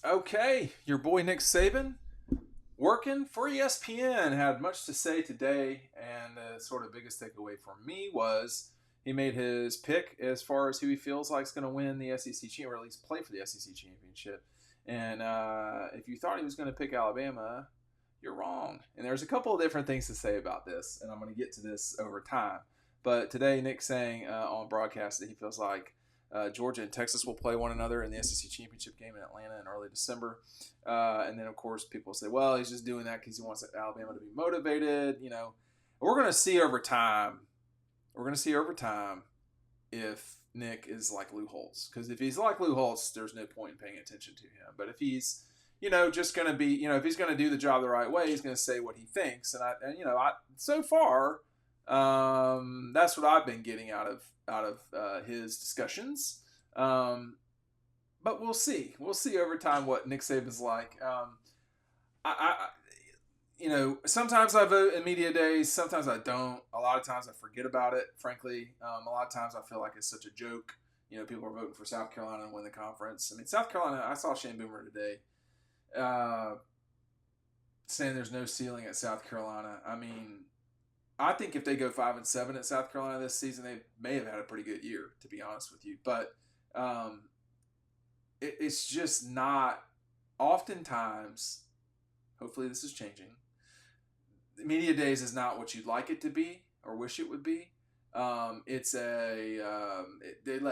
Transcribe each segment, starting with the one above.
Okay, your boy Nick Saban, working for ESPN, had much to say today, and the sort of biggest takeaway for me was he made his pick as far as who he feels like is going to win the SEC championship, or at least play for the SEC championship. And if you thought he was going to pick Alabama, you're wrong. And there's a couple of different things to say about this, and I'm going to get to this over time. But today, Nick's saying on broadcast that he feels like Georgia and Texas will play one another in the SEC championship game in Atlanta in early December. And then, of course, people say, well, he's just doing that because he wants Alabama to be motivated. We're going to see over time. We're going to see over time if Nick is like Lou Holtz. Because if he's like Lou Holtz, there's no point in paying attention to him. But if he's, just going to be, if he's going to do the job the right way, he's going to say what he thinks. And so far, that's what I've been getting out of his discussions. But we'll see. We'll see over time what Nick Saban's like. Sometimes I vote in media days. Sometimes I don't. A lot of times I forget about it, frankly. A lot of times I feel like it's such a joke. People are voting for South Carolina to win the conference. I mean, South Carolina, I saw Shane Boomer today saying there's no ceiling at South Carolina. I mean, I think if they go 5-7 at South Carolina this season, they may have had a pretty good year, to be honest with you. But it's just not. Oftentimes, hopefully this is changing. The media days is not what you'd like it to be or wish it would be. They let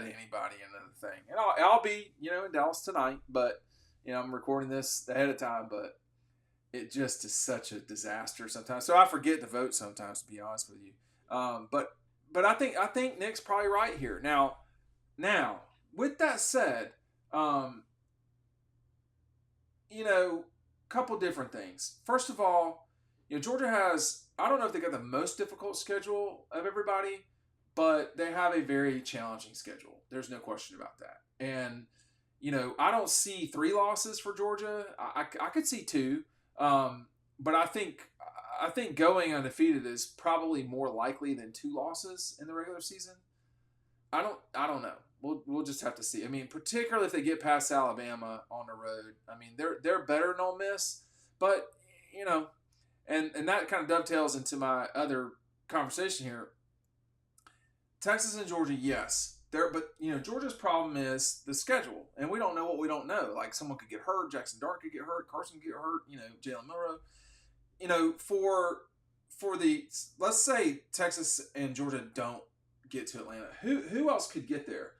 anybody into the thing, and I'll be in Dallas tonight, but I'm recording this ahead of time, but it just is such a disaster sometimes. So I forget to vote sometimes, to be honest with you. But I think Nick's probably right here. Now, with that said, couple different things. First of all, Georgia has, I don't know if they got the most difficult schedule of everybody, but they have a very challenging schedule. There's no question about that. And, I don't see 3 losses for Georgia. I could see 2. But I think going undefeated is probably more likely than 2 losses in the regular season. I don't know. We'll just have to see. I mean, particularly if they get past Alabama on the road. I mean, they're better than Ole Miss, but and that kind of dovetails into my other conversation here. Texas and Georgia, yes. But Georgia's problem is the schedule, and we don't know what we don't know. Like, someone could get hurt, Jackson Dart could get hurt, Carson could get hurt, Jalen Milroe. For the, let's say Texas and Georgia don't get to Atlanta. Who else could get there?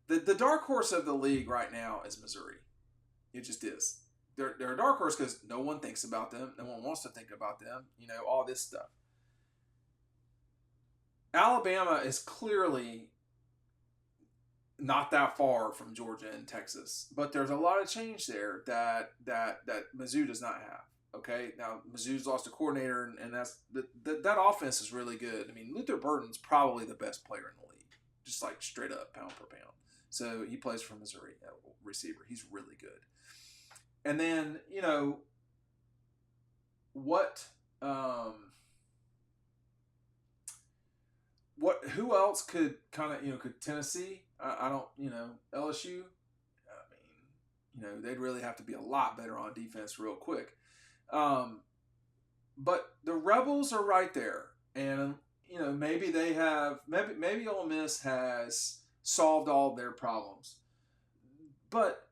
The dark horse of the league right now is Missouri. It just is. They're a dark horse because no one thinks about them. No one wants to think about them. All this stuff. Alabama is clearly not that far from Georgia and Texas, but there's a lot of change there that Mizzou does not have. Okay, now Mizzou's lost a coordinator, and that offense is really good. I mean, Luther Burden's probably the best player in the league, just like straight up pound for pound. So he plays for Missouri, receiver. He's really good. And then who else could kind of could Tennessee? I don't LSU. I mean, they'd really have to be a lot better on defense real quick. But the Rebels are right there, and maybe they have maybe Ole Miss has solved all their problems. But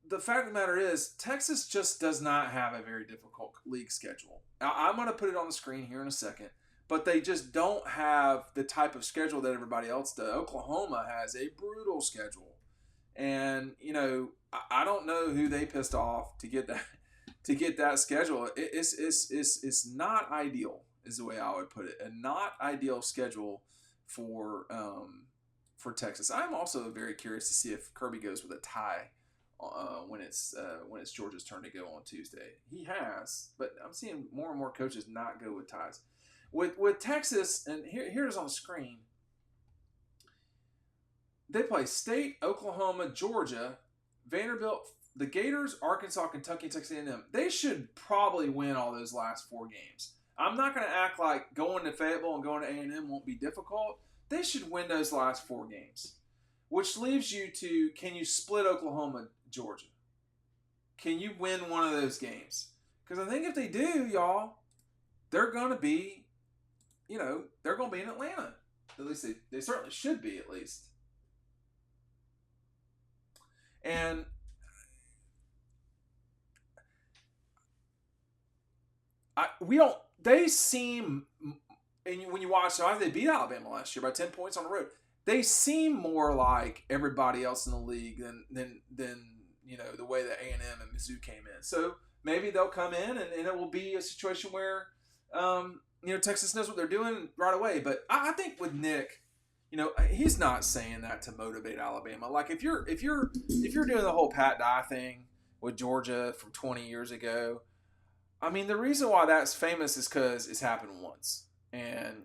the fact of the matter is, Texas just does not have a very difficult league schedule. Now, I'm going to put it on the screen here in a second, but they just don't have the type of schedule that everybody else does. Oklahoma has a brutal schedule, and I don't know who they pissed off to get that schedule. It's not ideal, is the way I would put it. A not ideal schedule for Texas. I'm also very curious to see if Kirby goes with a tie when it's Georgia's turn to go on Tuesday. He has, but I'm seeing more and more coaches not go with ties. With Texas, and here's on the screen. They play State, Oklahoma, Georgia, Vanderbilt, the Gators, Arkansas, Kentucky, and Texas A&M. They should probably win all those last 4 games. I'm not going to act like going to Fayetteville and going to A&M won't be difficult. They should win those last 4 games, which leaves you to, can you split Oklahoma, Georgia? can you win one of those games? Because I think if they do, y'all, they're going to be, they're going to be in Atlanta. At least they certainly should be, at least. And they seem, and when you watch, so they beat Alabama last year by 10 points on the road. They seem more like everybody else in the league than the way that A&M and Mizzou came in. So maybe they'll come in and it will be a situation where Texas knows what they're doing right away. But I think with Nick, he's not saying that to motivate Alabama. Like if you're doing the whole Pat Dye thing with Georgia from 20 years ago, I mean the reason why that's famous is because it's happened once. And,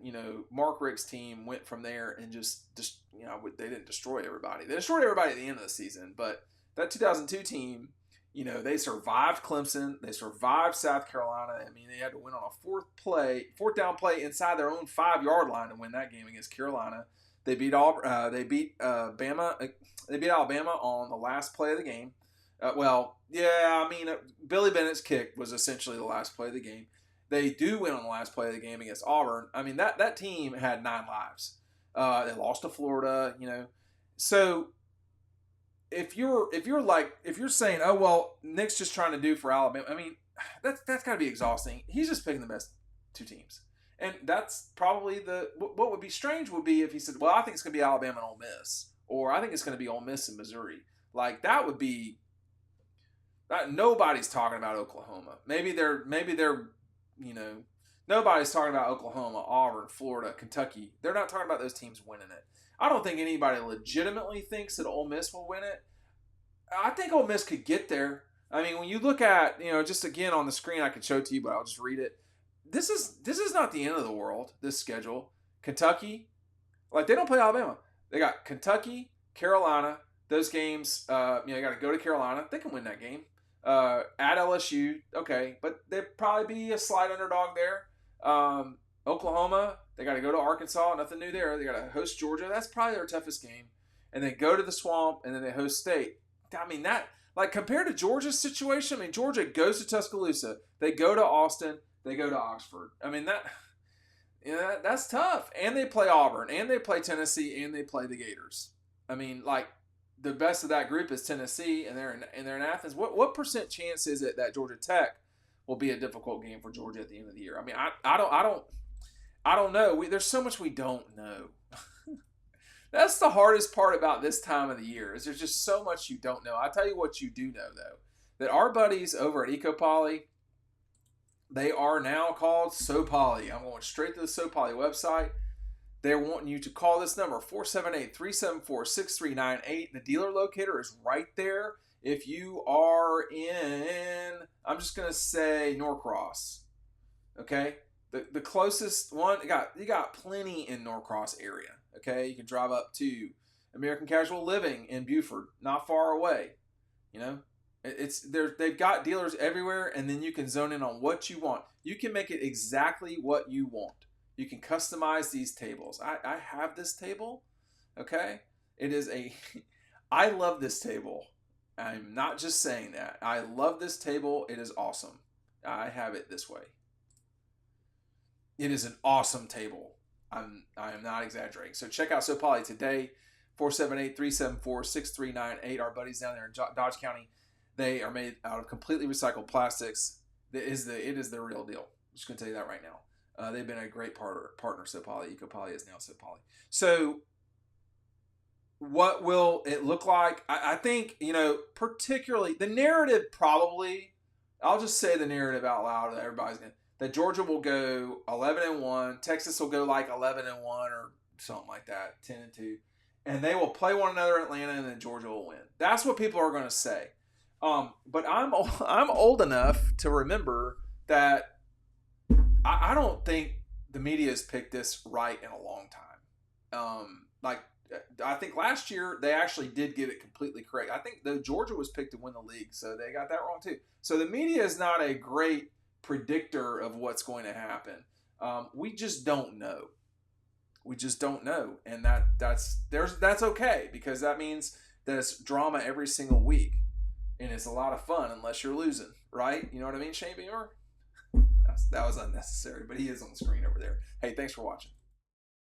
Mark Richt's team went from there and just they didn't destroy everybody. They destroyed everybody at the end of the season. But that 2002 team, they survived Clemson. They survived South Carolina. I mean, they had to win on a fourth down play inside their own 5-yard line to win that game against Carolina. They beat Bama. They beat Alabama on the last play of the game. Billy Bennett's kick was essentially the last play of the game. They do win on the last play of the game against Auburn. I mean, that team had 9 lives. They lost to Florida, So if you're saying, oh well, Nick's just trying to do for Alabama, I mean, that's got to be exhausting. He's just picking the best 2 teams, and that's probably what would be strange would be if he said, well, I think it's going to be Alabama and Ole Miss, or I think it's going to be Ole Miss and Missouri. Like that would be. Nobody's talking about Oklahoma. Maybe they're. Nobody's talking about Oklahoma, Auburn, Florida, Kentucky. They're not talking about those teams winning it. I don't think anybody legitimately thinks that Ole Miss will win it. I think Ole Miss could get there. I mean, when you look at, just again on the screen, I could show it to you, but I'll just read it. This is not the end of the world, this schedule. Kentucky, they don't play Alabama. They got Kentucky, Carolina. Those games, you got to go to Carolina. They can win that game. At LSU, okay, but they'd probably be a slight underdog there. Oklahoma, they got to go to Arkansas, nothing new there. They got to host Georgia. That's probably their toughest game. And then go to the Swamp, and then they host State. I mean, that, compared to Georgia's situation, I mean, Georgia goes to Tuscaloosa. They go to Austin. They go to Oxford. I mean, that's tough. And they play Auburn, and they play Tennessee, and they play the Gators. I mean, the best of that group is Tennessee, and they're in Athens. What percent chance is it that Georgia Tech will be a difficult game for Georgia at the end of the year? I mean, I don't know. There's so much we don't know. That's the hardest part about this time of the year is there's just so much you don't know. I'll tell you what you do know though, that our buddies over at EcoPoly, they are now called SoPoly. I'm going straight to the SoPoly website. They're wanting you to call this number, 478-374-6398. The dealer locator is right there. If you are in, I'm just going to say Norcross. Okay? The closest one, you got plenty in Norcross area. Okay? You can drive up to American Casual Living in Buford, not far away. They've got dealers everywhere, and then you can zone in on what you want. You can make it exactly what you want. You can customize these tables. I have this table, okay? I love this table. I'm not just saying that. I love this table. It is awesome. I have it this way. It is an awesome table. I am not exaggerating. So check out SoPoly today, 478-374-6398. Our buddies down there in Dodge County, they are made out of completely recycled plastics. It is the real deal. I'm just going to tell you that right now. They've been a great partner, SoPoly. EcoPoly is now SoPoly. So what will it look like? I think, particularly the narrative probably, I'll just say the narrative out loud that everybody's going to, that Georgia will go 11-1, Texas will go 11-1 or something like that, 10-2, and they will play one another in Atlanta, and then Georgia will win. That's what people are going to say. But I'm old enough to remember that I don't think the media has picked this right in a long time. I think last year they actually did get it completely correct. I think Georgia was picked to win the league, so they got that wrong too. So the media is not a great predictor of what's going to happen. We just don't know. And that's okay, because that means there's drama every single week. and it's a lot of fun unless you're losing, right? You know what I mean, Shane Beamer? That was unnecessary, but he is on the screen over there. Hey, thanks for watching.